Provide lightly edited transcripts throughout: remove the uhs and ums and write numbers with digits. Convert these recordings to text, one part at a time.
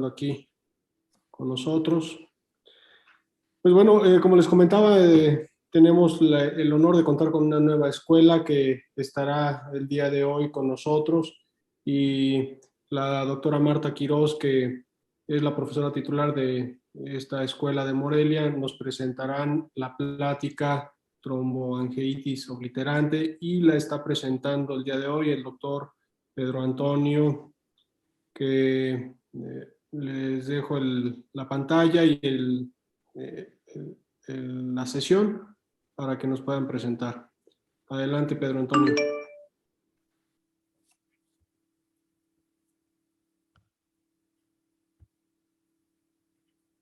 Aquí con nosotros. Pues bueno, como les comentaba, tenemos el honor de contar con una nueva escuela que estará el día de hoy con nosotros y la doctora Marta Quirós, que es la profesora titular de esta escuela de Morelia, nos presentarán la plática tromboangiitis obliterante y la está presentando el día de hoy el doctor Pedro Antonio, que les dejo la pantalla y la sesión para que nos puedan presentar. Adelante, Pedro Antonio.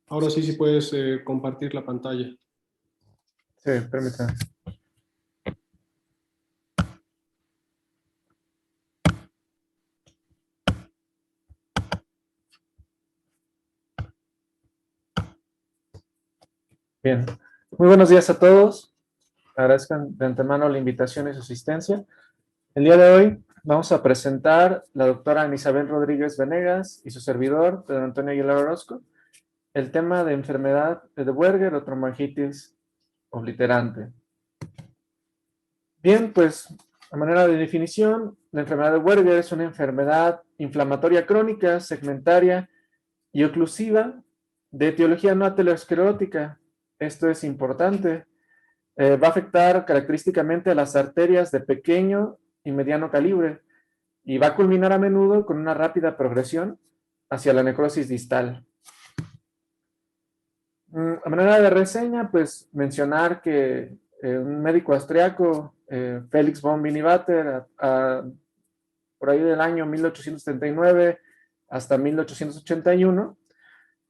Ahora sí, sí puedes compartir la pantalla. Sí, permítame. Bien, muy buenos días a todos. Agradezco de antemano la invitación y su asistencia. El día de hoy vamos a presentar la doctora Ana Isabel Rodríguez Venegas y su servidor, Pedro Antonio Aguilar Orozco, el tema de enfermedad de Buerger o tromboangiitis obliterante. Bien, pues a manera de definición, la enfermedad de Buerger es una enfermedad inflamatoria crónica, segmentaria y oclusiva de etiología no aterosclerótica. Esto es importante. Va a afectar característicamente a las arterias de pequeño y mediano calibre y va a culminar a menudo con una rápida progresión hacia la necrosis distal. A manera de reseña, pues mencionar que un médico austriaco, Felix von Winivater, por ahí del año 1879 hasta 1881,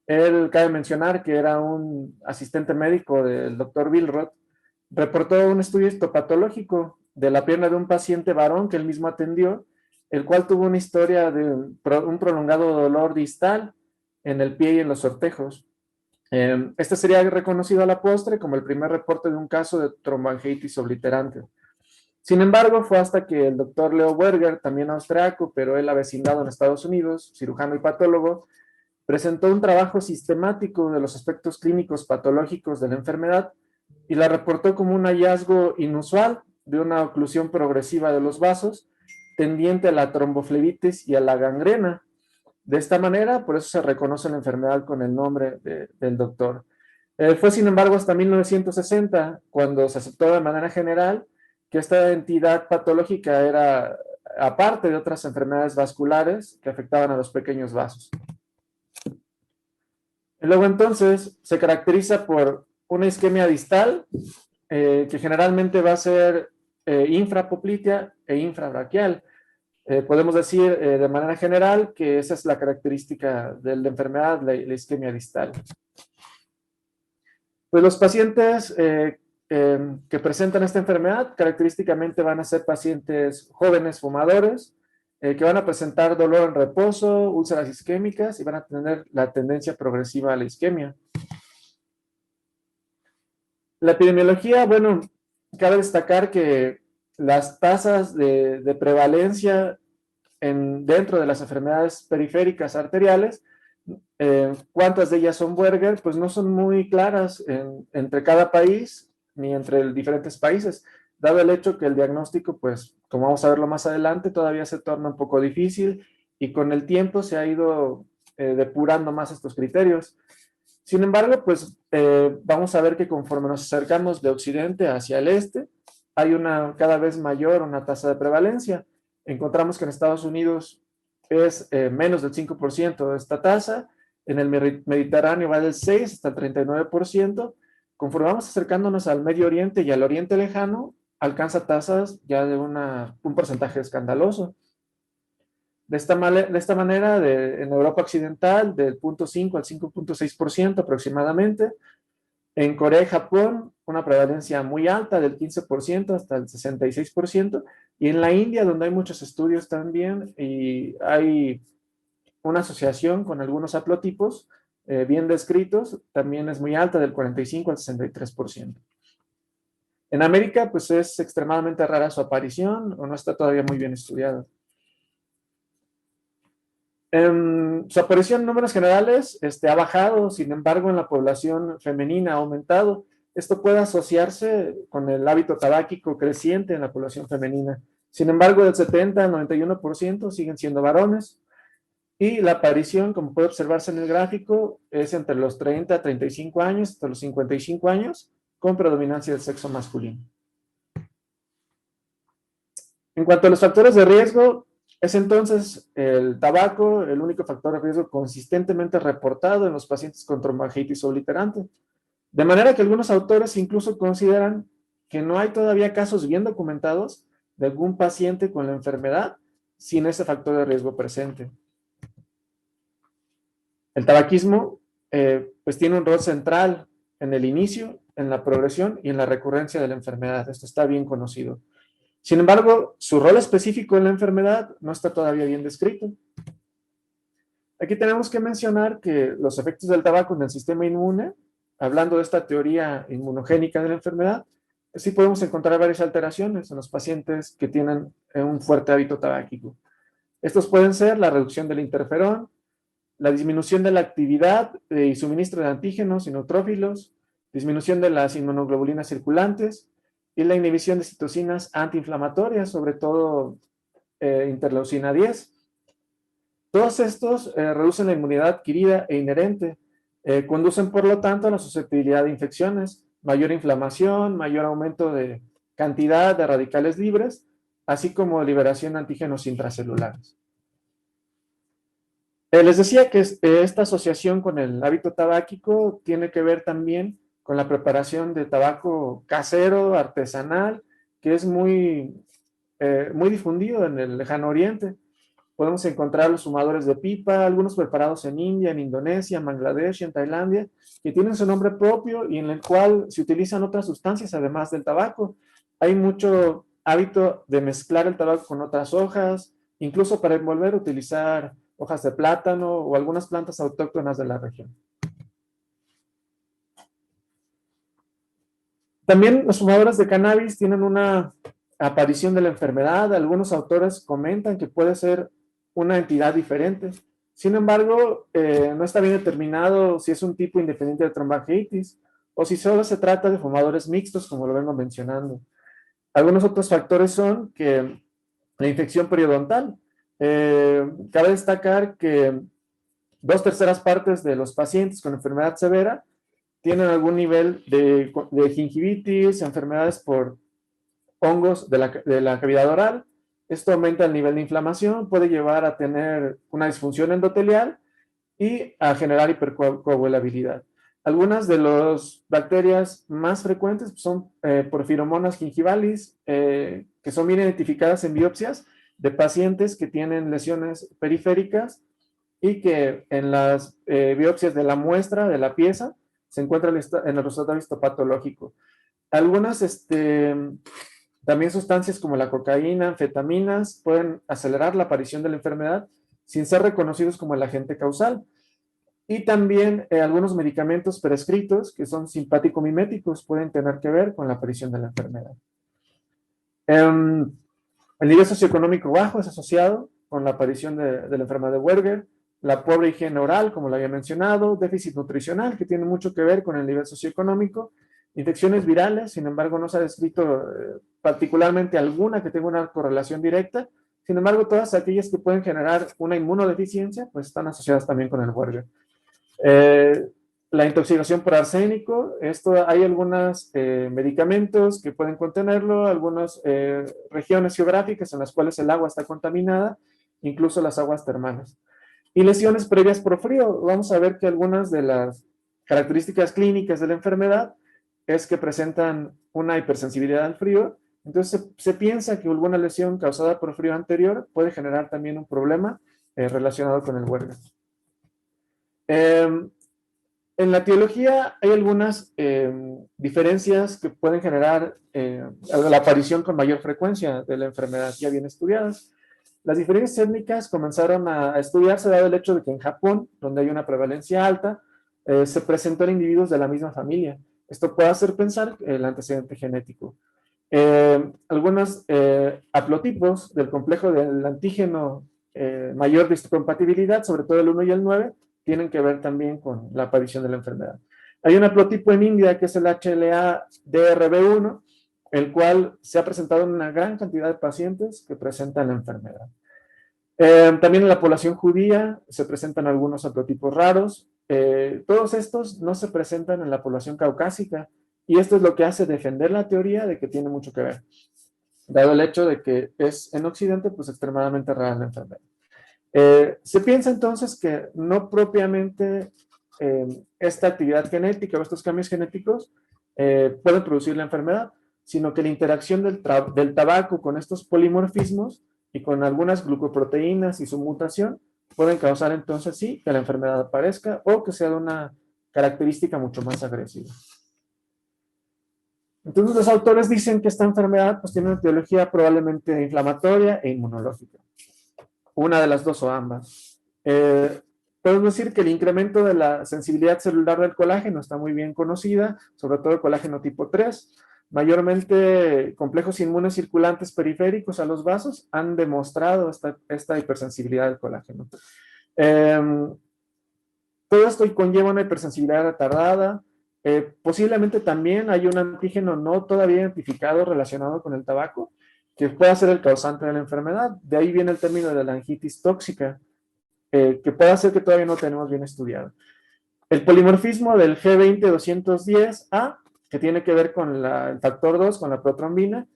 él cabe mencionar que era un asistente médico del doctor Billroth, reportó un estudio histopatológico de la pierna de un paciente varón que él mismo atendió, el cual tuvo una historia de un prolongado dolor distal en el pie y en los sortejos. Este sería reconocido a la postre como el primer reporte de un caso de tromboangiitis obliterante. Sin embargo, fue hasta que el doctor Leo Buerger, también austriaco, pero él avecindado en Estados Unidos, cirujano y patólogo, presentó un trabajo sistemático de los aspectos clínicos patológicos de la enfermedad y la reportó como un hallazgo inusual de una oclusión progresiva de los vasos tendiente a la tromboflebitis y a la gangrena. De esta manera, por eso se reconoce la enfermedad con el nombre del doctor. Fue, sin embargo, hasta 1960 cuando se aceptó de manera general que esta entidad patológica era aparte de otras enfermedades vasculares que afectaban a los pequeños vasos. Y luego entonces se caracteriza por una isquemia distal que generalmente va a ser infrapoplitea e infrabraquial. Podemos decir de manera general que esa es la característica de la enfermedad, la isquemia distal. Pues los pacientes que presentan esta enfermedad característicamente van a ser pacientes jóvenes fumadores, que van a presentar dolor en reposo, úlceras isquémicas y van a tener la tendencia progresiva a la isquemia. La epidemiología, bueno, cabe destacar que las tasas de prevalencia dentro de las enfermedades periféricas arteriales, cuántas de ellas son Buerger, pues no son muy claras entre cada país ni entre diferentes países, dado el hecho que el diagnóstico, pues como vamos a verlo más adelante, todavía se torna un poco difícil y con el tiempo se ha ido depurando más estos criterios. Sin embargo, pues vamos a ver que conforme nos acercamos de occidente hacia el este, hay una cada vez mayor una tasa de prevalencia. Encontramos que en Estados Unidos es menos del 5% de esta tasa, en el Mediterráneo va del 6 hasta el 39%, conforme vamos acercándonos al Medio Oriente y al Oriente Lejano, alcanza tasas ya de un porcentaje escandaloso. De esta manera, en Europa Occidental, del 0.5 al 5.6% aproximadamente. En Corea y Japón, una prevalencia muy alta, del 15% hasta el 66%. Y en la India, donde hay muchos estudios también, y hay una asociación con algunos haplotipos bien descritos, también es muy alta, del 45 al 63%. En América, pues es extremadamente rara su aparición, o no está todavía muy bien estudiada. Su aparición en números generales ha bajado, sin embargo, en la población femenina ha aumentado. Esto puede asociarse con el hábito tabáquico creciente en la población femenina. Sin embargo, del 70 al 91% siguen siendo varones. Y la aparición, como puede observarse en el gráfico, es entre los 30 a 35 años, hasta los 55 años, con predominancia del sexo masculino. En cuanto a los factores de riesgo, es entonces el tabaco el único factor de riesgo consistentemente reportado en los pacientes con tromboangitis obliterante. De manera que algunos autores incluso consideran que no hay todavía casos bien documentados de algún paciente con la enfermedad sin ese factor de riesgo presente. El tabaquismo pues tiene un rol central en el inicio, en la progresión y en la recurrencia de la enfermedad. Esto está bien conocido. Sin embargo, su rol específico en la enfermedad no está todavía bien descrito. Aquí tenemos que mencionar que los efectos del tabaco en el sistema inmune, hablando de esta teoría inmunogénica de la enfermedad, sí podemos encontrar varias alteraciones en los pacientes que tienen un fuerte hábito tabáquico. Estos pueden ser la reducción del interferón, la disminución de la actividad y suministro de antígenos y neutrófilos, disminución de las inmunoglobulinas circulantes y la inhibición de citocinas antiinflamatorias, sobre todo interleucina 10. Todos estos reducen la inmunidad adquirida e inherente, conducen por lo tanto a la susceptibilidad de infecciones, mayor inflamación, mayor aumento de cantidad de radicales libres, así como liberación de antígenos intracelulares. Les decía que esta asociación con el hábito tabáquico tiene que ver también con la preparación de tabaco casero, artesanal, que es muy difundido en el lejano oriente. Podemos encontrar los fumadores de pipa, algunos preparados en India, en Indonesia, en Bangladesh, en Tailandia, que tienen su nombre propio y en el cual se utilizan otras sustancias además del tabaco. Hay mucho hábito de mezclar el tabaco con otras hojas, incluso para envolver utilizar hojas de plátano o algunas plantas autóctonas de la región. También los fumadores de cannabis tienen una aparición de la enfermedad. Algunos autores comentan que puede ser una entidad diferente. Sin embargo, no está bien determinado si es un tipo independiente de tromboangitis o si solo se trata de fumadores mixtos, como lo vengo mencionando. Algunos otros factores son que la infección periodontal. Cabe destacar que 2/3 partes de los pacientes con enfermedad severa tienen algún nivel de gingivitis, enfermedades por hongos de la cavidad oral. Esto aumenta el nivel de inflamación, puede llevar a tener una disfunción endotelial y a generar hipercoagulabilidad. Algunas de las bacterias más frecuentes son Porphyromonas gingivalis, que son bien identificadas en biopsias de pacientes que tienen lesiones periféricas y que en las biopsias de la muestra, de la pieza, se encuentra en el resultado histopatológico. Algunas también sustancias como la cocaína, anfetaminas, pueden acelerar la aparición de la enfermedad sin ser reconocidos como el agente causal. Y también algunos medicamentos prescritos que son simpático-miméticos pueden tener que ver con la aparición de la enfermedad. El nivel socioeconómico bajo es asociado con la aparición de la enfermedad de Weber, la pobre higiene oral, como lo había mencionado, déficit nutricional, que tiene mucho que ver con el nivel socioeconómico, infecciones virales, sin embargo no se ha descrito particularmente alguna que tenga una correlación directa, sin embargo todas aquellas que pueden generar una inmunodeficiencia, pues están asociadas también con el Weber. La intoxicación por arsénico, hay algunos medicamentos que pueden contenerlo, algunas regiones geográficas en las cuales el agua está contaminada, incluso las aguas termales. Y lesiones previas por frío, vamos a ver que algunas de las características clínicas de la enfermedad es que presentan una hipersensibilidad al frío, entonces se piensa que alguna lesión causada por frío anterior puede generar también un problema relacionado con el Weber. En la etiología hay algunas diferencias que pueden generar la aparición con mayor frecuencia de la enfermedad ya bien estudiadas. Las diferencias étnicas comenzaron a estudiarse dado el hecho de que en Japón, donde hay una prevalencia alta, se presentó en individuos de la misma familia. Esto puede hacer pensar el antecedente genético. Algunos haplotipos del complejo del antígeno mayor histocompatibilidad, sobre todo el 1 y el 9, tienen que ver también con la aparición de la enfermedad. Hay un haplotipo en India que es el HLA-DRB1, el cual se ha presentado en una gran cantidad de pacientes que presentan la enfermedad. También en la población judía se presentan algunos haplotipos raros. Todos estos no se presentan en la población caucásica, y esto es lo que hace defender la teoría de que tiene mucho que ver, dado el hecho de que es en Occidente pues extremadamente rara la enfermedad. Se piensa entonces que no propiamente esta actividad genética o estos cambios genéticos pueden producir la enfermedad, sino que la interacción del tabaco con estos polimorfismos y con algunas glucoproteínas y su mutación pueden causar entonces sí que la enfermedad aparezca o que sea de una característica mucho más agresiva. Entonces los autores dicen que esta enfermedad pues tiene una etiología probablemente inflamatoria e inmunológica. Una de las dos o ambas. Podemos decir que el incremento de la sensibilidad celular del colágeno está muy bien conocida, sobre todo el colágeno tipo 3. Mayormente complejos inmunes circulantes periféricos a los vasos han demostrado esta hipersensibilidad del colágeno. Todo esto conlleva una hipersensibilidad retardada. Posiblemente también hay un antígeno no todavía identificado relacionado con el tabaco, que pueda ser el causante de la enfermedad. De ahí viene el término de la angitis tóxica, que puede ser que todavía no tenemos bien estudiado. El polimorfismo del G20-210A, que tiene que ver con el factor 2, con la protrombina,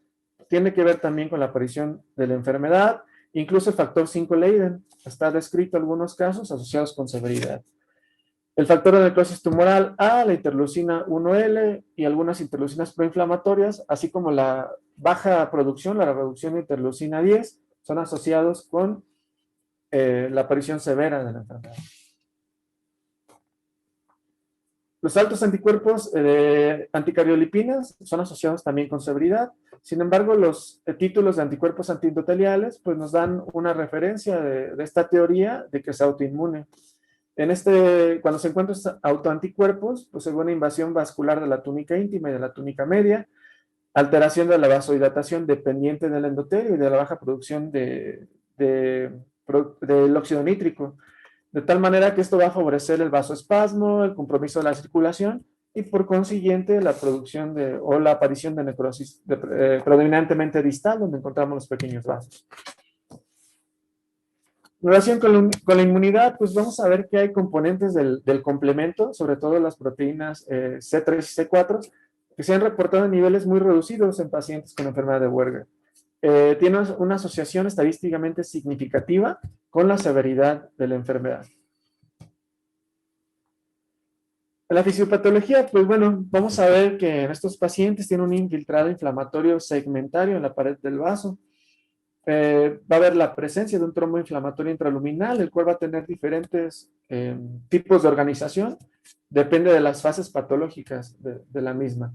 tiene que ver también con la aparición de la enfermedad. Incluso el factor 5 Leiden está descrito en algunos casos asociados con severidad. El factor de necrosis tumoral A, la interleucina 1L y algunas interleucinas proinflamatorias, así como la baja producción, la reducción de interleucina 10, son asociados con la aparición severa de la enfermedad. Los altos anticuerpos anticardiolipinas son asociados también con severidad. Sin embargo, los títulos de anticuerpos antiendoteliales pues nos dan una referencia de esta teoría de que es autoinmune. Cuando se encuentran autoanticuerpos, pues hay una invasión vascular de la túnica íntima y de la túnica media, alteración de la vasodilatación dependiente del endotelio y de la baja producción del óxido nítrico, de tal manera que esto va a favorecer el vasoespasmo, el compromiso de la circulación y por consiguiente la producción o la aparición de necrosis predominantemente distal, donde encontramos los pequeños vasos. En relación con la inmunidad, pues vamos a ver que hay componentes del complemento, sobre todo las proteínas C3 y C4, que se han reportado en niveles muy reducidos en pacientes con enfermedad de Buerger. Tiene una asociación estadísticamente significativa con la severidad de la enfermedad. En la fisiopatología, pues bueno, vamos a ver que en estos pacientes tiene un infiltrado inflamatorio segmentario en la pared del vaso. Va a haber la presencia de un trombo inflamatorio intraluminal, el cual va a tener diferentes tipos de organización, depende de las fases patológicas de la misma.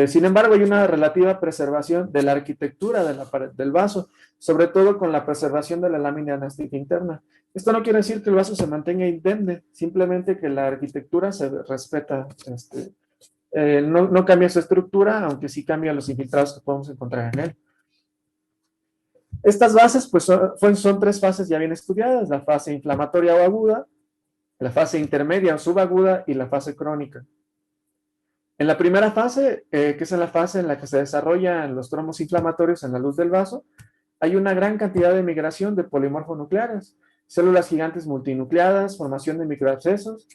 Sin embargo, hay una relativa preservación de la arquitectura de la pared del vaso, sobre todo con la preservación de la lámina anástica interna. Esto no quiere decir que el vaso se mantenga indemne, simplemente que la arquitectura se respeta, no cambia su estructura, aunque sí cambia los infiltrados que podemos encontrar en él. Estas bases pues son tres fases ya bien estudiadas: la fase inflamatoria o aguda, la fase intermedia o subaguda y la fase crónica. En la primera fase, que es la fase en la que se desarrollan los trombos inflamatorios en la luz del vaso, hay una gran cantidad de migración de polimorfonucleares, células gigantes multinucleadas, formación de microabscesos,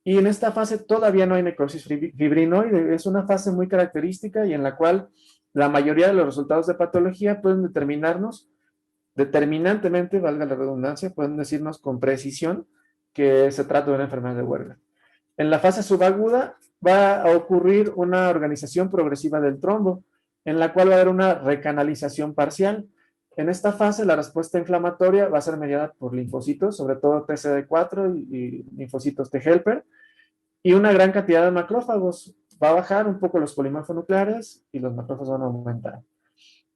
y en esta fase todavía no hay necrosis fibrinoide. Es una fase muy característica y en la cual la mayoría de los resultados de patología pueden determinantemente, valga la redundancia, pueden decirnos con precisión que se trata de una enfermedad de Buerger. En la fase subaguda va a ocurrir una organización progresiva del trombo, en la cual va a haber una recanalización parcial. En esta fase, la respuesta inflamatoria va a ser mediada por linfocitos, sobre todo TCD4 y linfocitos T helper, y una gran cantidad de macrófagos. Va a bajar un poco los polimorfonucleares y los macrófagos van a aumentar.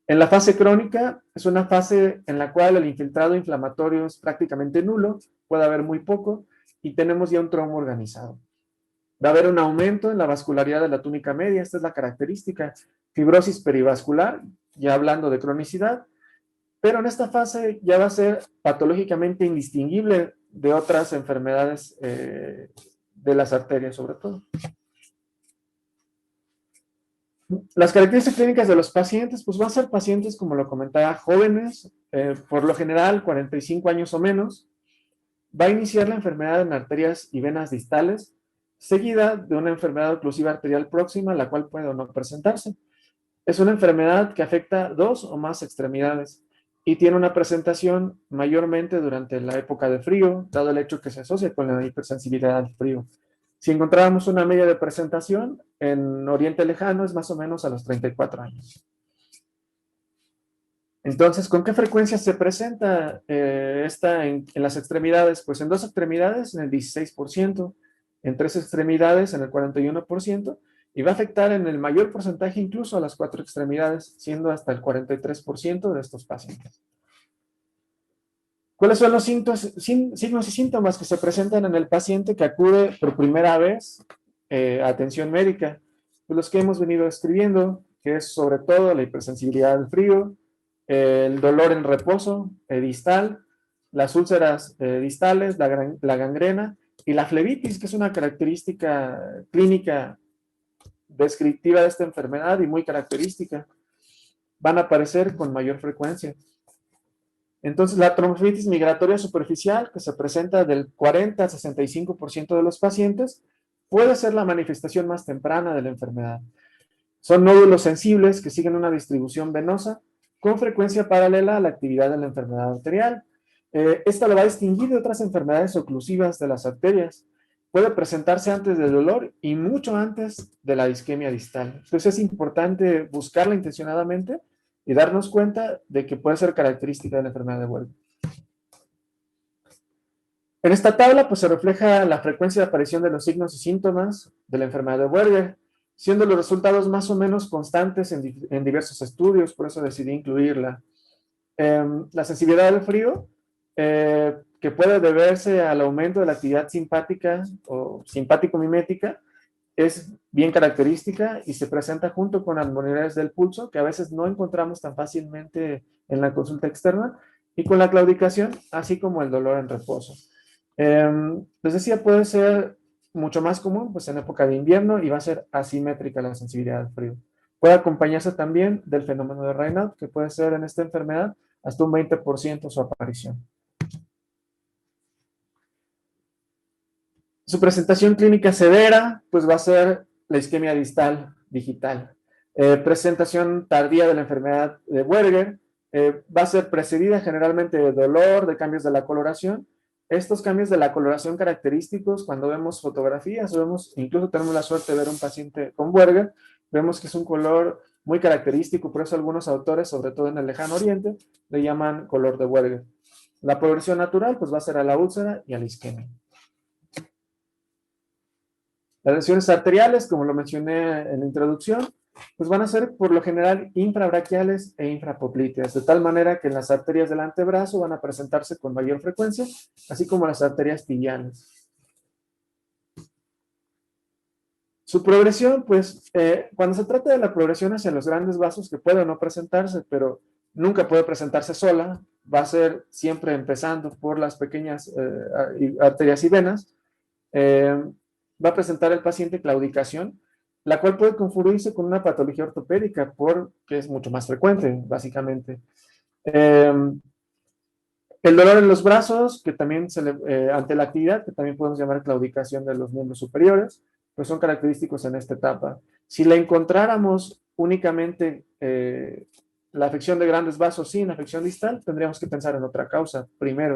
En la fase crónica, es una fase en la cual el infiltrado inflamatorio es prácticamente nulo, puede haber muy poco, y tenemos ya un trombo organizado. Va a haber un aumento en la vascularidad de la túnica media, esta es la característica, fibrosis perivascular, ya hablando de cronicidad, pero en esta fase ya va a ser patológicamente indistinguible de otras enfermedades de las arterias sobre todo. Las características clínicas de los pacientes, pues van a ser pacientes, como lo comentaba, jóvenes, por lo general 45 años o menos. Va a iniciar la enfermedad en arterias y venas distales, seguida de una enfermedad oclusiva arterial próxima, la cual puede o no presentarse. Es una enfermedad que afecta dos o más extremidades y tiene una presentación mayormente durante la época de frío, dado el hecho que se asocia con la hipersensibilidad al frío. Si encontráramos una media de presentación en Oriente Lejano es más o menos a los 34 años. Entonces, ¿con qué frecuencia se presenta esta en las extremidades? Pues en dos extremidades en el 16%, en tres extremidades en el 41%, y va a afectar en el mayor porcentaje incluso a las cuatro extremidades, siendo hasta el 43% de estos pacientes. ¿Cuáles son los signos y síntomas que se presentan en el paciente que acude por primera vez a atención médica? Pues los que hemos venido escribiendo, que es sobre todo la hipersensibilidad al frío, el dolor en reposo distal, las úlceras distales, la gangrena y la flebitis, que es una característica clínica descriptiva de esta enfermedad y muy característica, van a aparecer con mayor frecuencia. Entonces, la trombofiletis migratoria superficial, que se presenta del 40 al 65% de los pacientes, puede ser la manifestación más temprana de la enfermedad. Son nódulos sensibles que siguen una distribución venosa con frecuencia paralela a la actividad de la enfermedad arterial. Esta lo va a distinguir de otras enfermedades oclusivas de las arterias. Puede presentarse antes del dolor y mucho antes de la disquemia distal. Entonces es importante buscarla intencionadamente y darnos cuenta de que puede ser característica de la enfermedad de Buerger. En esta tabla pues, se refleja la frecuencia de aparición de los signos y síntomas de la enfermedad de Buerger, siendo los resultados más o menos constantes en diversos estudios, por eso decidí incluirla. La sensibilidad al frío, que puede deberse al aumento de la actividad simpática o simpático-mimética, es bien característica y se presenta junto con armonías del pulso, que a veces no encontramos tan fácilmente en la consulta externa, y con la claudicación, así como el dolor en reposo. Les decía, puede ser mucho más común pues, en época de invierno y va a ser asimétrica la sensibilidad al frío. Puede acompañarse también del fenómeno de Raynaud, que puede ser en esta enfermedad hasta un 20% su aparición. Su presentación clínica severa, pues va a ser la isquemia distal digital. Presentación tardía de la enfermedad de Buerger, va a ser precedida generalmente de dolor, de cambios de la coloración. Estos cambios de la coloración característicos, cuando vemos fotografías, incluso tenemos la suerte de ver un paciente con Buerger, vemos que es un color muy característico, por eso algunos autores, sobre todo en el lejano oriente, le llaman color de Buerger. La progresión natural, pues va a ser a la úlcera y a la isquemia. Las lesiones arteriales, como lo mencioné en la introducción, pues van a ser por lo general infrabraquiales e infrapoplíteas, de tal manera que en las arterias del antebrazo van a presentarse con mayor frecuencia, así como las arterias tibiales. Su progresión, pues, cuando se trata de la progresión hacia los grandes vasos, que puede o no presentarse, pero nunca puede presentarse sola, va a ser siempre empezando por las pequeñas arterias y venas, va a presentar el paciente claudicación, la cual puede confundirse con una patología ortopédica, porque es mucho más frecuente, básicamente. El dolor en los brazos, que también ante la actividad, que también podemos llamar claudicación de los miembros superiores, pues son característicos en esta etapa. Si la encontráramos únicamente la afección de grandes vasos sin afección distal, tendríamos que pensar en otra causa primero.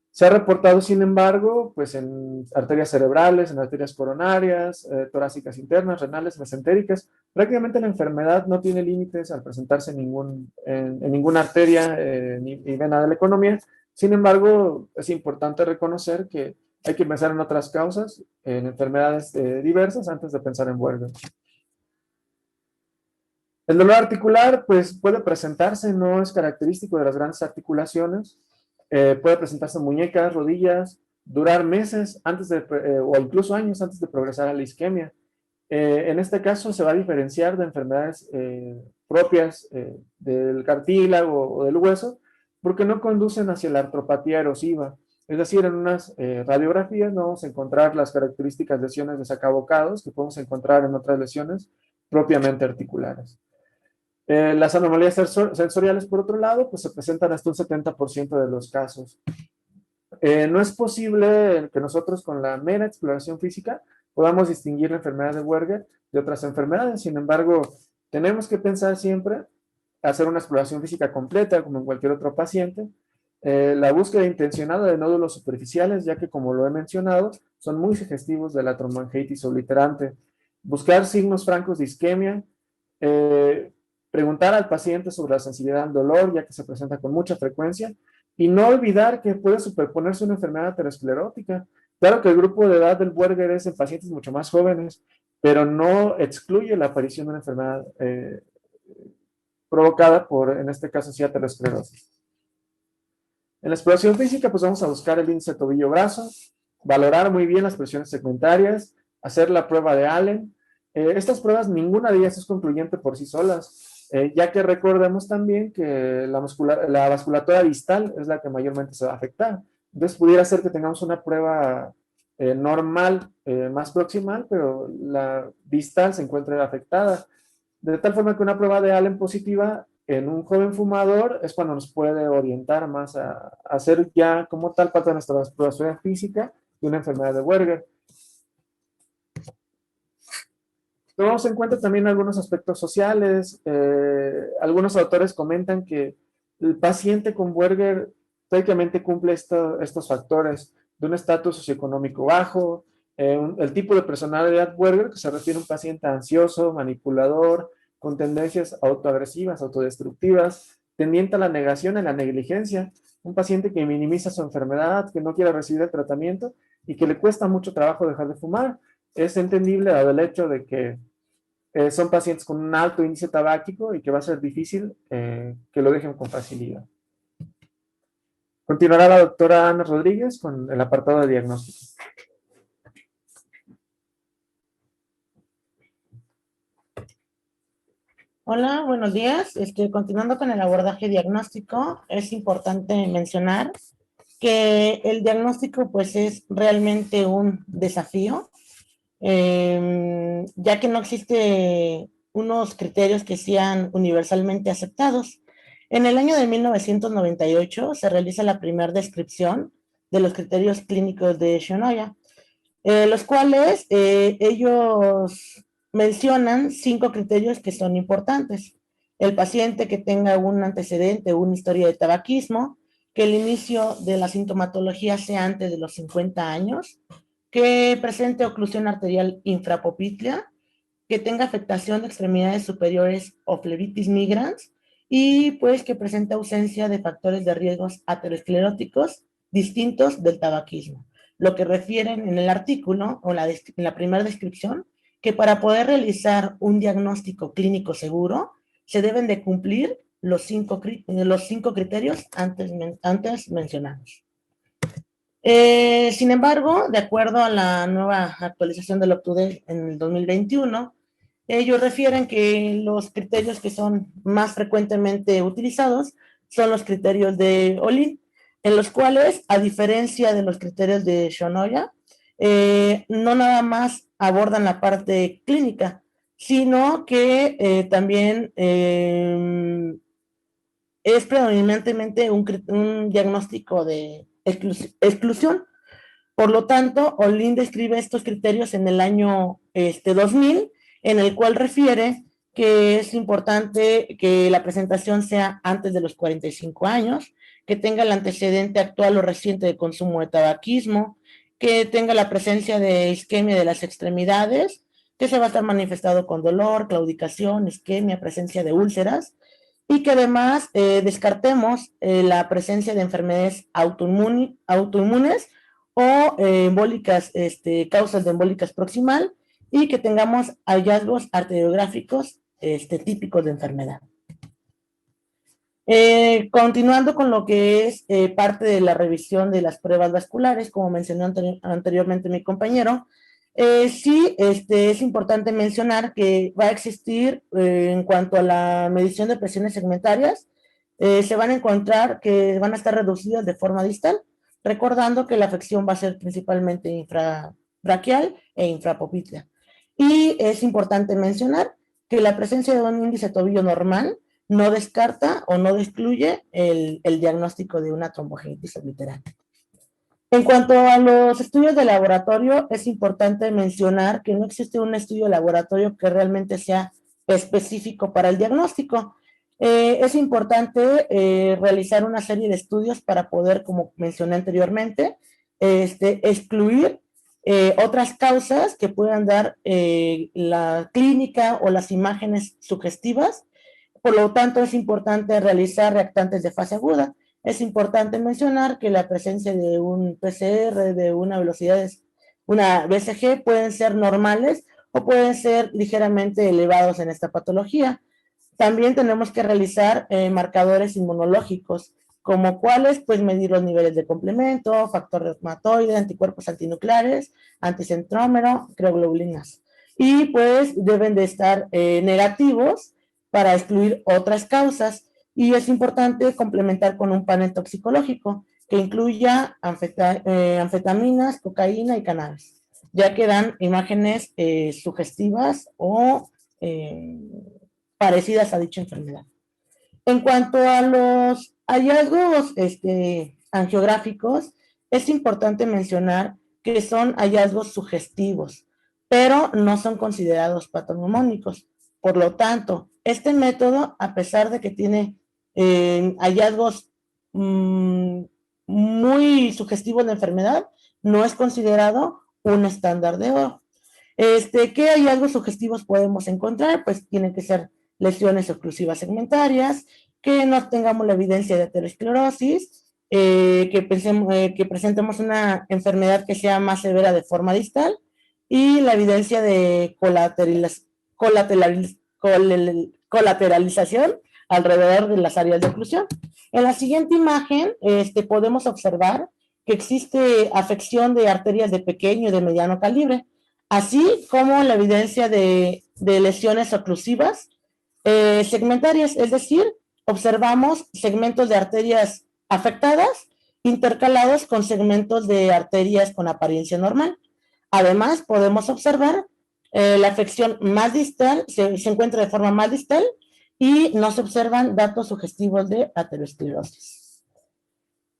Se ha reportado, sin embargo, pues en arterias cerebrales, en arterias coronarias, torácicas internas, renales, mesentéricas. Prácticamente la enfermedad no tiene límites al presentarse en ninguna arteria ni vena de la economía. Sin embargo, es importante reconocer que hay que pensar en otras causas, en enfermedades diversas, antes de pensar en Buerger. El dolor articular, pues puede presentarse, no es característico de las grandes articulaciones. Puede presentarse en muñecas, rodillas, durar meses antes o incluso años antes de progresar a la isquemia. En este caso se va a diferenciar de enfermedades propias del cartílago o del hueso, porque no conducen hacia la artropatía erosiva. Es decir, en unas radiografías no vamos a encontrar las características de lesiones de sacabocados que podemos encontrar en otras lesiones propiamente articulares. Las anomalías sensoriales, por otro lado, pues se presentan hasta un 70% de los casos. No es posible que nosotros con la mera exploración física podamos distinguir la enfermedad de Buerger de otras enfermedades. Sin embargo, tenemos que pensar siempre hacer una exploración física completa como en cualquier otro paciente. La búsqueda intencionada de nódulos superficiales, ya que como lo he mencionado, son muy sugestivos de la tromboangiitis obliterante. Buscar signos francos de isquemia, preguntar al paciente sobre la sensibilidad al dolor, ya que se presenta con mucha frecuencia, y no olvidar que puede superponerse una enfermedad aterosclerótica. Claro que el grupo de edad del Buerger es en pacientes mucho más jóvenes, pero no excluye la aparición de una enfermedad provocada por, en este caso, sí, aterosclerosis. En la exploración física, pues vamos a buscar el índice tobillo-brazo, valorar muy bien las presiones segmentarias, hacer la prueba de Allen. Estas pruebas, ninguna de ellas es concluyente por sí solas, ya que recordemos también que la vasculatura distal es la que mayormente se va a afectar. Entonces, pudiera ser que tengamos una prueba normal, más proximal, pero la distal se encuentre afectada. De tal forma que una prueba de Allen positiva en un joven fumador es cuando nos puede orientar más a hacer ya como tal parte de nuestra exploración física de una enfermedad de Buerger. Tomamos en cuenta también algunos aspectos sociales. Algunos autores comentan que el paciente con Buerger prácticamente cumple estos factores de un estatus socioeconómico bajo, el tipo de personalidad Buerger, que se refiere a un paciente ansioso, manipulador, con tendencias autoagresivas, autodestructivas, tendiente a la negación y la negligencia, un paciente que minimiza su enfermedad, que no quiere recibir el tratamiento y que le cuesta mucho trabajo dejar de fumar. Es entendible dado el hecho de que son pacientes con un alto índice tabáquico y que va a ser difícil que lo dejen con facilidad. Continuará la doctora Ana Rodríguez con el apartado de diagnóstico. Hola, buenos días. Continuando con el abordaje diagnóstico, es importante mencionar que el diagnóstico pues es realmente un desafío, ya que no existe unos criterios que sean universalmente aceptados. En el año de 1998 se realiza la primera descripción de los criterios clínicos de Shenoya, los cuales ellos mencionan 5 criterios que son importantes. El paciente que tenga un antecedente o una historia de tabaquismo, que el inicio de la sintomatología sea antes de los 50 años, que presente oclusión arterial infrapoplítea, que tenga afectación de extremidades superiores o flebitis migrans, y pues que presente ausencia de factores de riesgos ateroscleróticos distintos del tabaquismo. Lo que refieren en el artículo o en la primera descripción, que para poder realizar un diagnóstico clínico seguro, se deben de cumplir los 5 criterios antes mencionados. Sin embargo, de acuerdo a la nueva actualización del UpToDate en el 2021, ellos refieren que los criterios que son más frecuentemente utilizados son los criterios de Olin, en los cuales, a diferencia de los criterios de Shenoya, no nada más abordan la parte clínica, sino que también es predominantemente un diagnóstico de exclusión. Por lo tanto, Olin describe estos criterios en el año 2000, en el cual refiere que es importante que la presentación sea antes de los 45 años, que tenga el antecedente actual o reciente de consumo de tabaquismo, que tenga la presencia de isquemia de las extremidades, que se va a estar manifestado con dolor, claudicación, isquemia, presencia de úlceras, y que además descartemos la presencia de enfermedades autoinmunes o embólicas, causas de embólicas proximal, y que tengamos hallazgos arteriográficos típicos de enfermedad. Continuando con lo que es parte de la revisión de las pruebas vasculares, como mencionó anteriormente mi compañero, Sí, es importante mencionar que va a existir, en cuanto a la medición de presiones segmentarias, se van a encontrar que van a estar reducidas de forma distal, recordando que la afección va a ser principalmente infrabraquial e infrapopltea. Y es importante mencionar que la presencia de un índice tobillo normal no descarta o no excluye el diagnóstico de una trombogenitis obliterante. En cuanto a los estudios de laboratorio, es importante mencionar que no existe un estudio de laboratorio que realmente sea específico para el diagnóstico. Es importante realizar una serie de estudios para poder, como mencioné anteriormente, excluir otras causas que puedan dar la clínica o las imágenes sugestivas. Por lo tanto, es importante realizar reactantes de fase aguda. Es importante mencionar que la presencia de un PCR, de una velocidad, una BCG, pueden ser normales o pueden ser ligeramente elevados en esta patología. También tenemos que realizar marcadores inmunológicos, como cuáles, pues medir los niveles de complemento, factor reumatoide, anticuerpos antinucleares, anticentrómero, crioglobulinas. Y pues deben de estar negativos para excluir otras causas. Y es importante complementar con un panel toxicológico que incluya anfetaminas, cocaína y cannabis, ya que dan imágenes sugestivas o parecidas a dicha enfermedad. En cuanto a los hallazgos angiográficos, es importante mencionar que son hallazgos sugestivos, pero no son considerados patognomónicos. Por lo tanto, este método, a pesar de que tiene hallazgos muy sugestivos de enfermedad, no es considerado un estándar de oro. ¿Qué hallazgos sugestivos podemos encontrar? Pues tienen que ser lesiones oclusivas segmentarias, que no tengamos la evidencia de aterosclerosis, que presentemos una enfermedad que sea más severa de forma distal y la evidencia de colateralización alrededor de las áreas de oclusión. En la siguiente imagen podemos observar que existe afección de arterias de pequeño y de mediano calibre, así como la evidencia de lesiones oclusivas segmentarias, es decir, observamos segmentos de arterias afectadas intercalados con segmentos de arterias con apariencia normal. Además, podemos observar la afección más distal, se encuentra de forma más distal y no se observan datos sugestivos de aterosclerosis.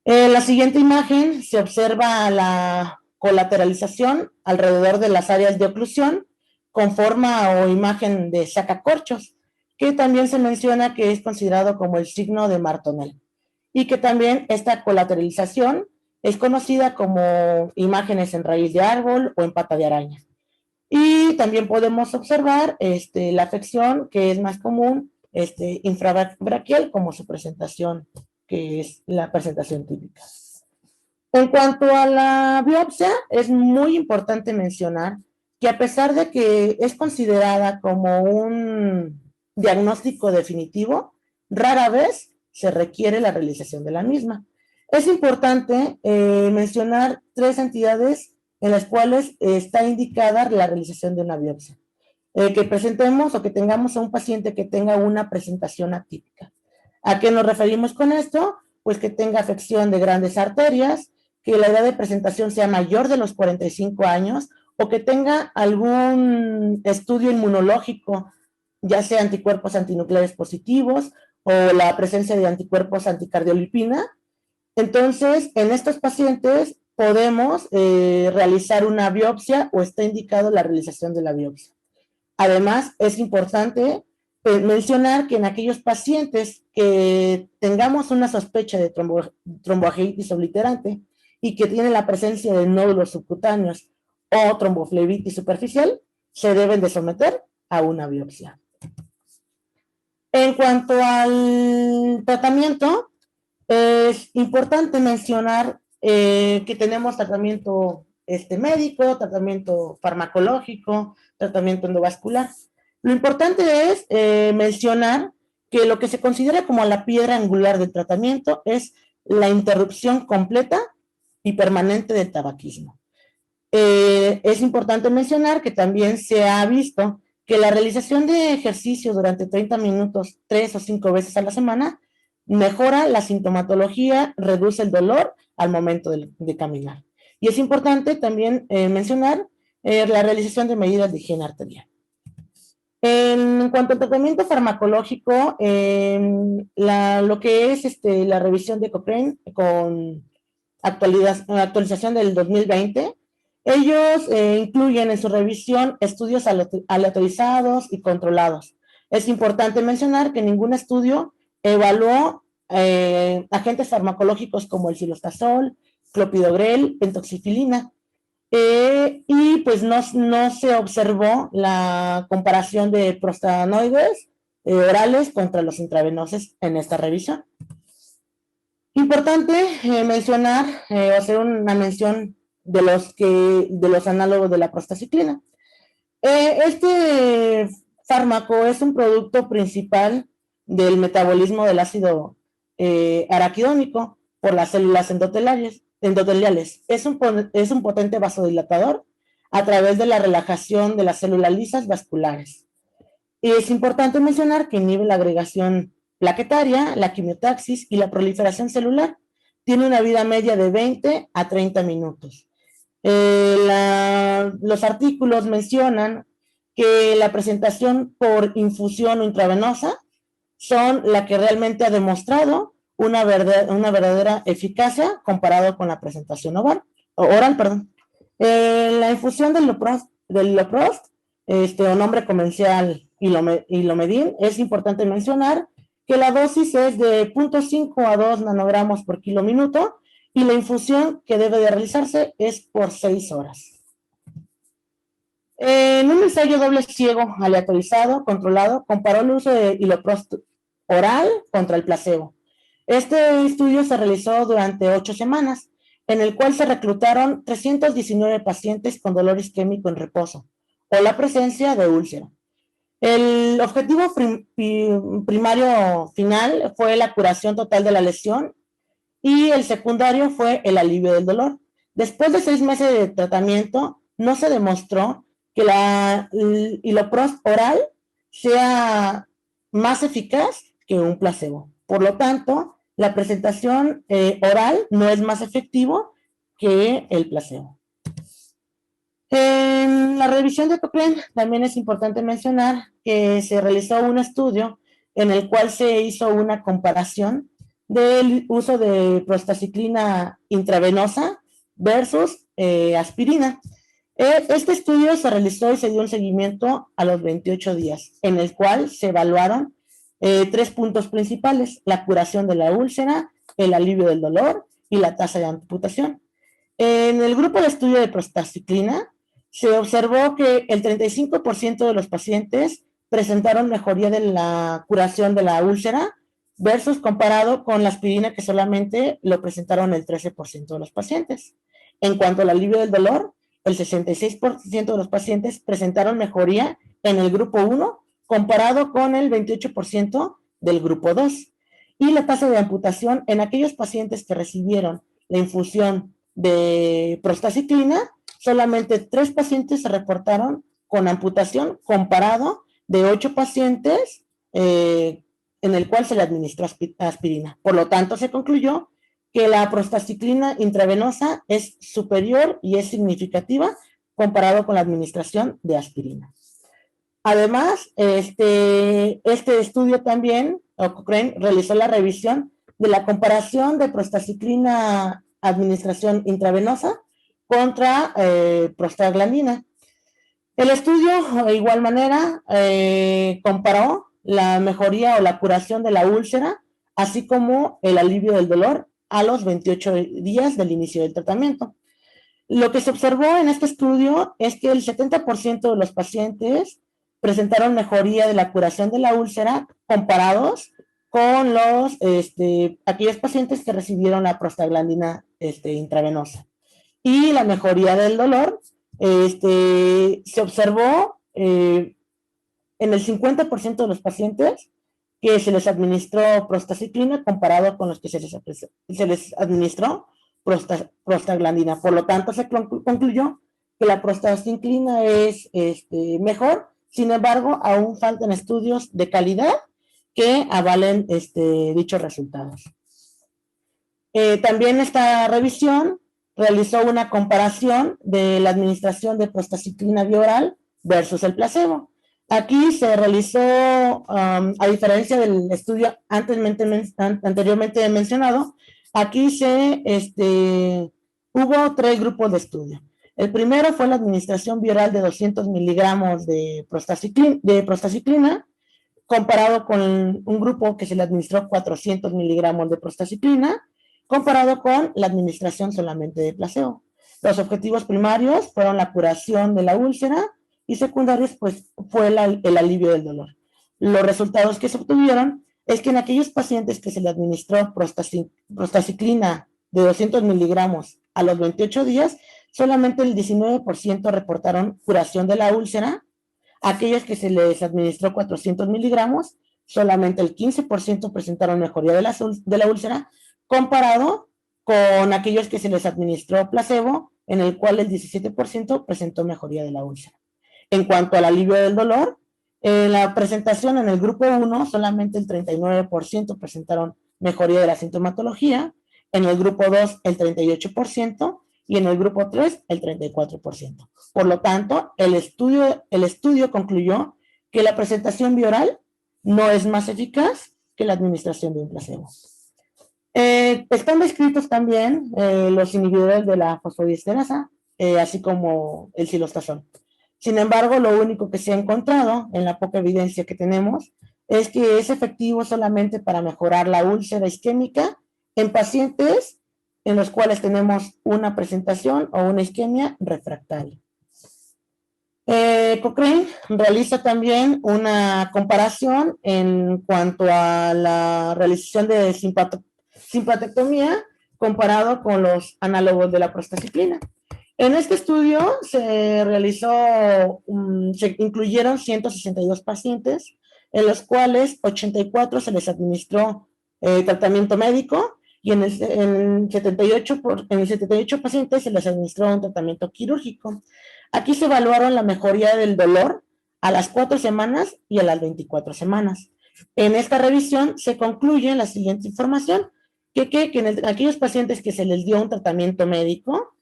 En la siguiente imagen se observa la colateralización alrededor de las áreas de oclusión con forma o imagen de sacacorchos, que también se menciona que es considerado como el signo de Martonell, y que también esta colateralización es conocida como imágenes en raíz de árbol o en pata de araña. Y también podemos observar la afección que es más común, infrabraquial, como su presentación, que es la presentación típica. En cuanto a la biopsia, es muy importante mencionar que a pesar de que es considerada como un diagnóstico definitivo, rara vez se requiere la realización de la misma. Es importante mencionar 3 entidades en las cuales está indicada la realización de una biopsia. Que presentemos o que tengamos a un paciente que tenga una presentación atípica. ¿A qué nos referimos con esto? Pues que tenga afección de grandes arterias, que la edad de presentación sea mayor de los 45 años o que tenga algún estudio inmunológico, ya sea anticuerpos antinucleares positivos o la presencia de anticuerpos anticardiolipina. Entonces, en estos pacientes podemos realizar una biopsia o está indicado la realización de la biopsia. Además, es importante mencionar que en aquellos pacientes que tengamos una sospecha de tromboangiitis obliterante y que tienen la presencia de nódulos subcutáneos o tromboflebitis superficial, se deben de someter a una biopsia. En cuanto al tratamiento, es importante mencionar que tenemos tratamiento médico, tratamiento farmacológico, tratamiento endovascular. Lo importante es mencionar que lo que se considera como la piedra angular del tratamiento es la interrupción completa y permanente del tabaquismo. Es importante mencionar que también se ha visto que la realización de ejercicio durante 30 minutos, 3 o 5 veces a la semana, mejora la sintomatología, reduce el dolor al momento de caminar. Y es importante también mencionar la realización de medidas de higiene arterial. En cuanto al tratamiento farmacológico, lo que es la revisión de Cochrane con actualización del 2020, ellos incluyen en su revisión estudios aleatorizados y controlados. Es importante mencionar que ningún estudio evaluó agentes farmacológicos como el silostazol, clopidogrel, pentoxifilina, y pues no se observó la comparación de prostanoides orales contra los intravenosos en esta revisión. Importante mencionar o hacer una mención de los análogos de la prostaciclina. Este fármaco es un producto principal del metabolismo del ácido araquidónico por las células endoteliales. Es un potente vasodilatador a través de la relajación de las células lisas vasculares. Y es importante mencionar que inhibe la agregación plaquetaria, la quimiotaxis y la proliferación celular. Tiene una vida media de 20 a 30 minutos. Los artículos mencionan que la presentación por infusión o intravenosa son la que realmente ha demostrado una verdadera eficacia comparado con la presentación oral. La infusión del Loprost, o nombre comercial Ilomedin, es importante mencionar que la dosis es de 0.5 a 2 nanogramos por kilo minuto y la infusión que debe de realizarse es por 6 horas. En un ensayo doble ciego, aleatorizado, controlado, comparó el uso de Iloprost oral contra el placebo. Este estudio se realizó durante 8 semanas, en el cual se reclutaron 319 pacientes con dolor isquémico en reposo o la presencia de úlcera. El objetivo primario final fue la curación total de la lesión y el secundario fue el alivio del dolor. Después de 6 meses de tratamiento, no se demostró que la Iloprost oral sea más eficaz que un placebo. Por lo tanto, la presentación oral no es más efectivo que el placebo. En la revisión de Cochrane también es importante mencionar que se realizó un estudio en el cual se hizo una comparación del uso de prostaciclina intravenosa versus aspirina. Este estudio se realizó y se dio un seguimiento a los 28 días, en el cual se evaluaron 3 puntos principales: la curación de la úlcera, el alivio del dolor y la tasa de amputación. En el grupo de estudio de prostaciclina se observó que el 35% de los pacientes presentaron mejoría de la curación de la úlcera versus comparado con la aspirina, que solamente lo presentaron el 13% de los pacientes. En cuanto al alivio del dolor, el 66% de los pacientes presentaron mejoría en el grupo 1 comparado con el 28% del grupo 2. Y la tasa de amputación en aquellos pacientes que recibieron la infusión de prostaciclina, solamente 3 pacientes se reportaron con amputación comparado de 8 pacientes en el cual se le administró aspirina. Por lo tanto, se concluyó que la prostaciclina intravenosa es superior y es significativa comparado con la administración de aspirina. Además, este estudio también, Cochrane, realizó la revisión de la comparación de prostaciclina administración intravenosa contra prostaglandina. El estudio, de igual manera, comparó la mejoría o la curación de la úlcera, así como el alivio del dolor a los 28 días del inicio del tratamiento. Lo que se observó en este estudio es que el 70% de los pacientes presentaron mejoría de la curación de la úlcera comparados con aquellos pacientes que recibieron la prostaglandina intravenosa. Y la mejoría del dolor se observó en el 50% de los pacientes que se les administró prostaciclina comparado con los que se les administró prostaglandina. Por lo tanto, se concluyó que la prostacyclina es mejor. Sin embargo, aún faltan estudios de calidad que avalen dichos resultados. También esta revisión realizó una comparación de la administración de prostacyclina vía oral versus el placebo. Aquí se realizó, a diferencia del estudio anteriormente mencionado, aquí hubo 3 grupos de estudio. El primero fue la administración vía oral de 200 miligramos de prostacyclina, comparado con un grupo que se le administró 400 miligramos de prostacyclina, comparado con la administración solamente de placebo. Los objetivos primarios fueron la curación de la úlcera y secundarios pues fue el alivio del dolor. Los resultados que se obtuvieron es que en aquellos pacientes que se le administró prostacyclina de 200 miligramos a los 28 días, solamente el 19% reportaron curación de la úlcera. Aquellos que se les administró 400 miligramos, solamente el 15% presentaron mejoría de la úlcera, comparado con aquellos que se les administró placebo, en el cual el 17% presentó mejoría de la úlcera. En cuanto al alivio del dolor, en la presentación en el grupo 1, solamente el 39% presentaron mejoría de la sintomatología, en el grupo 2 el 38% y en el grupo 3 el 34%. Por lo tanto, el estudio concluyó que la presentación vía oral no es más eficaz que la administración de un placebo. Están descritos también los inhibidores de la fosfodiesterasa, así como el cilostazol. Sin embargo, lo único que se ha encontrado en la poca evidencia que tenemos es que es efectivo solamente para mejorar la úlcera isquémica en pacientes en los cuales tenemos una presentación o una isquemia refractaria. Cochrane realiza también una comparación en cuanto a la realización de simpatectomía comparado con los análogos de la prostacyclina. En este estudio se incluyeron 162 pacientes, en los cuales 84 se les administró tratamiento médico y en el 78 pacientes se les administró un tratamiento quirúrgico. Aquí se evaluaron la mejoría del dolor a las 4 semanas y a las 24 semanas. En esta revisión se concluye la siguiente información, que en aquellos pacientes que se les dio un tratamiento médico,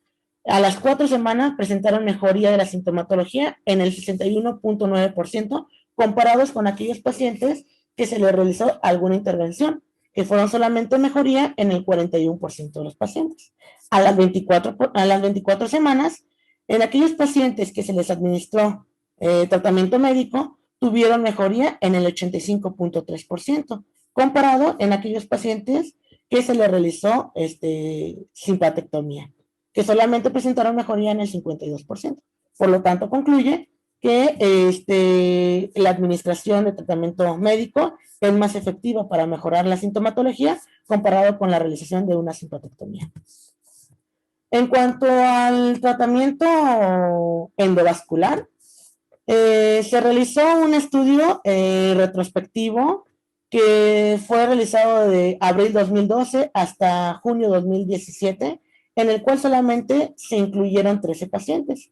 a las 4 semanas presentaron mejoría de la sintomatología en el 61.9%, comparados con aquellos pacientes que se les realizó alguna intervención, que fueron solamente mejoría en el 41% de los pacientes. A las 24 semanas, en aquellos pacientes que se les administró tratamiento médico, tuvieron mejoría en el 85.3%, comparado en aquellos pacientes que se les realizó simpatectomía, que solamente presentaron mejoría en el 52%. Por lo tanto, concluye que la administración de tratamiento médico es más efectiva para mejorar la sintomatología comparado con la realización de una simpatectomía. En cuanto al tratamiento endovascular, se realizó un estudio retrospectivo que fue realizado de abril 2012 hasta junio 2017, en el cual solamente se incluyeron 13 pacientes.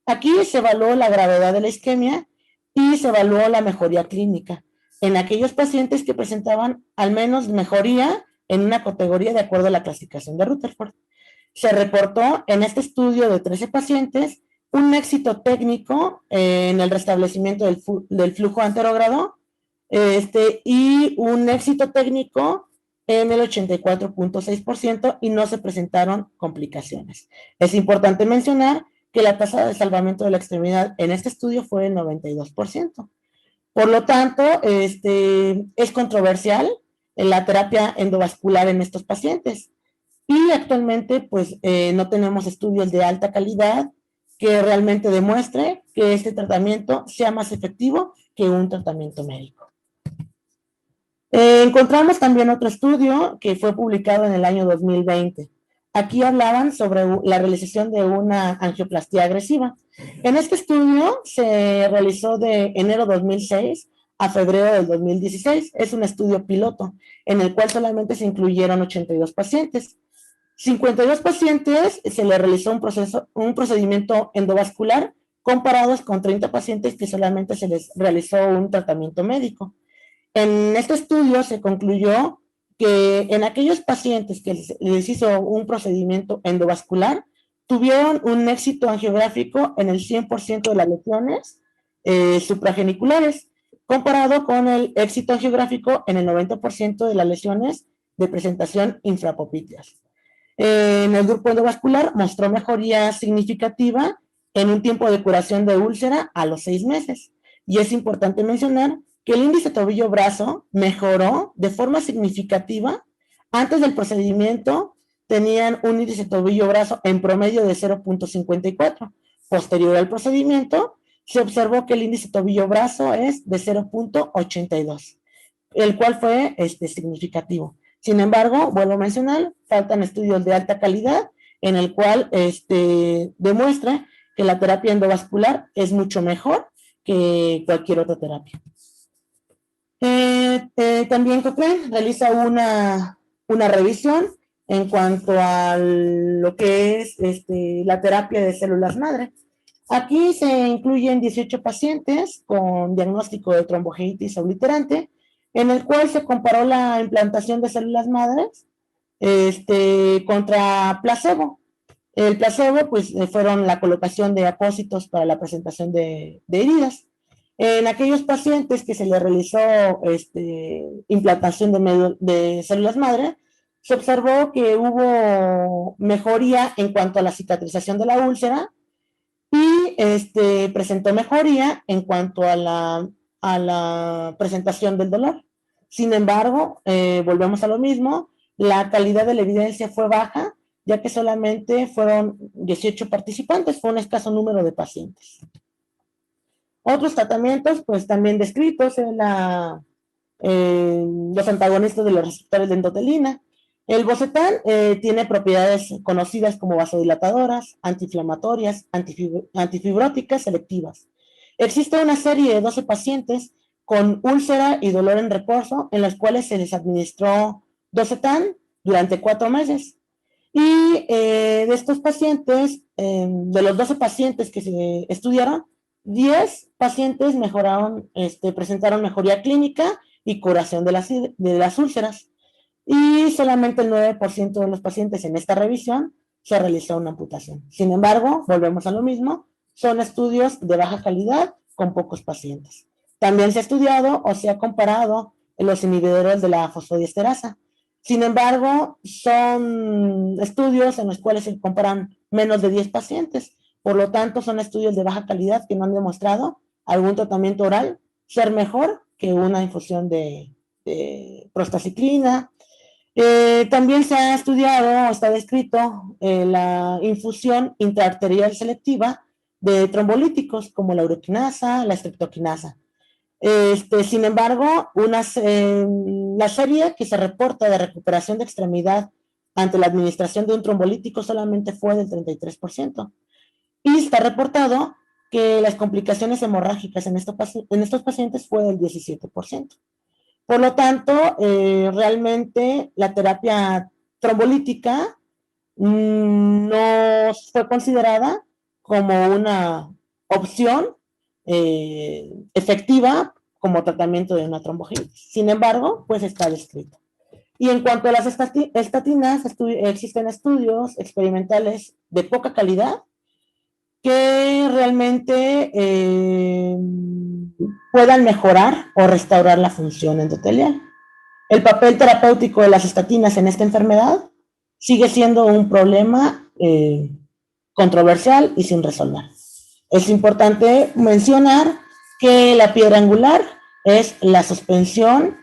Aquí se evaluó la gravedad de la isquemia y se evaluó la mejoría clínica en aquellos pacientes que presentaban al menos mejoría en una categoría de acuerdo a la clasificación de Rutherford. Se reportó en este estudio de 13 pacientes un éxito técnico en el restablecimiento del flujo anterogrado y un éxito técnico en el 84.6% y no se presentaron complicaciones. Es importante mencionar que la tasa de salvamento de la extremidad en este estudio fue el 92%. Por lo tanto, es controversial la terapia endovascular en estos pacientes. Y actualmente, pues, no tenemos estudios de alta calidad que realmente demuestre que este tratamiento sea más efectivo que un tratamiento médico. Encontramos también otro estudio que fue publicado en el año 2020. Aquí hablaban sobre la realización de una angioplastía agresiva. En este estudio se realizó de enero 2006 a febrero del 2016. Es un estudio piloto en el cual solamente se incluyeron 82 pacientes. 52 pacientes se les realizó un procedimiento endovascular, comparados con 30 pacientes que solamente se les realizó un tratamiento médico. En este estudio se concluyó que en aquellos pacientes que les hizo un procedimiento endovascular, tuvieron un éxito angiográfico en el 100% de las lesiones suprageniculares, comparado con el éxito angiográfico en el 90% de las lesiones de presentación infrapopíteas. En el grupo endovascular mostró mejoría significativa en un tiempo de curación de úlcera a los 6 meses. Y es importante mencionar que el índice tobillo-brazo mejoró de forma significativa. Antes del procedimiento tenían un índice tobillo-brazo en promedio de 0.54. Posterior al procedimiento, se observó que el índice tobillo-brazo es de 0.82, el cual fue significativo. Sin embargo, vuelvo a mencionar, faltan estudios de alta calidad en el cual demuestra que la terapia endovascular es mucho mejor que cualquier otra terapia. También Cochrane realiza una revisión en cuanto a lo que es la terapia de células madre. Aquí se incluyen 18 pacientes con diagnóstico de trombogenitis obliterante, en el cual se comparó la implantación de células madres contra placebo. El placebo, pues, fueron la colocación de apósitos para la presentación de heridas. En aquellos pacientes que se les realizó implantación de células madre, se observó que hubo mejoría en cuanto a la cicatrización de la úlcera y presentó mejoría en cuanto a la presentación del dolor. Sin embargo, volvemos a lo mismo, la calidad de la evidencia fue baja, ya que solamente fueron 18 participantes, fue un escaso número de pacientes. Otros tratamientos, pues también descritos en los antagonistas de los receptores de endotelina. El Bocetan tiene propiedades conocidas como vasodilatadoras, antiinflamatorias, antifibróticas selectivas. Existe una serie de 12 pacientes con úlcera y dolor en reposo en los cuales se les administró Bocetan durante 4 meses. Y de estos pacientes, de los 12 pacientes que se estudiaron, 10 pacientes presentaron mejoría clínica y curación de las úlceras. Y solamente el 9% de los pacientes en esta revisión se realizó una amputación. Sin embargo, volvemos a lo mismo, son estudios de baja calidad con pocos pacientes. También se ha estudiado o se ha comparado los inhibidores de la fosfodiesterasa. Sin embargo, son estudios en los cuales se comparan menos de 10 pacientes. Por lo tanto, son estudios de baja calidad que no han demostrado algún tratamiento oral ser mejor que una infusión de prostaciclina. También se ha estudiado, está descrito la infusión intraarterial selectiva de trombolíticos como la uroquinasa, la streptoquinasa. Sin embargo, la serie que se reporta de recuperación de extremidad ante la administración de un trombolítico solamente fue del 33%. Y está reportado que las complicaciones hemorrágicas en estos pacientes fue del 17%. Por lo tanto, realmente la terapia trombolítica no fue considerada como una opción efectiva como tratamiento de una trombogenitis. Sin embargo, pues está descrito. Y en cuanto a las estatinas, existen estudios experimentales de poca calidad que realmente puedan mejorar o restaurar la función endotelial. El papel terapéutico de las estatinas en esta enfermedad sigue siendo un problema controversial y sin resolver. Es importante mencionar que la piedra angular es la suspensión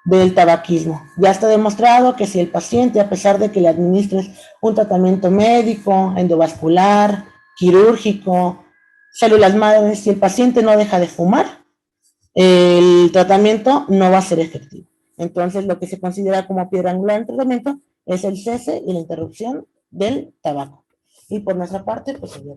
del tabaquismo. Ya está demostrado que si el paciente, a pesar de que le administres un tratamiento médico, endovascular, quirúrgico, células madres, si el paciente no deja de fumar, el tratamiento no va a ser efectivo. Entonces, lo que se considera como piedra angular en tratamiento es el cese y la interrupción del tabaco. Y por nuestra parte, pues sería.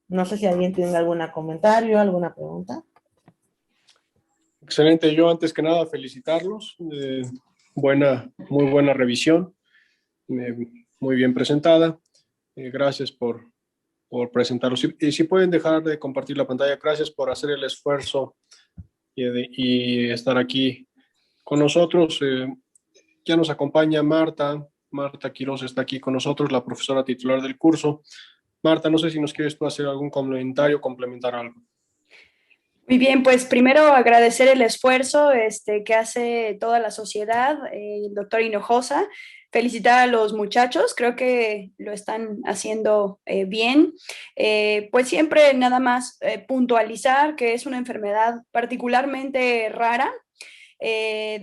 No sé si alguien tiene algún comentario, alguna pregunta. Excelente. Yo antes que nada felicitarlos. Muy buena revisión, muy bien presentada. Gracias por presentarlos. Y si pueden dejar de compartir la pantalla, gracias por hacer el esfuerzo y estar aquí con nosotros. Ya nos acompaña Marta. Marta Quiroz está aquí con nosotros, la profesora titular del curso. Marta, no sé si nos quieres tú hacer algún comentario, complementar algo. Muy bien, pues primero agradecer el esfuerzo que hace toda la sociedad, el doctor Hinojosa, felicitar a los muchachos, creo que lo están haciendo bien. Pues siempre nada más puntualizar que es una enfermedad particularmente rara,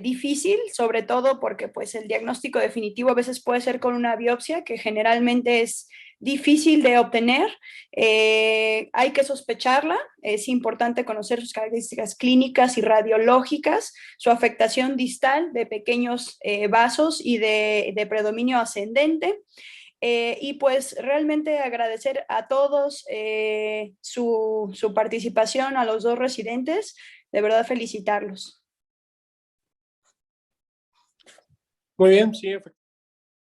difícil, sobre todo porque pues el diagnóstico definitivo a veces puede ser con una biopsia, que generalmente es difícil de obtener. Hay que sospecharla, es importante conocer sus características clínicas y radiológicas, su afectación distal de pequeños vasos y de predominio ascendente. Y pues realmente agradecer a todos su participación, a los dos residentes, de verdad felicitarlos. Muy bien, sí, efectivamente.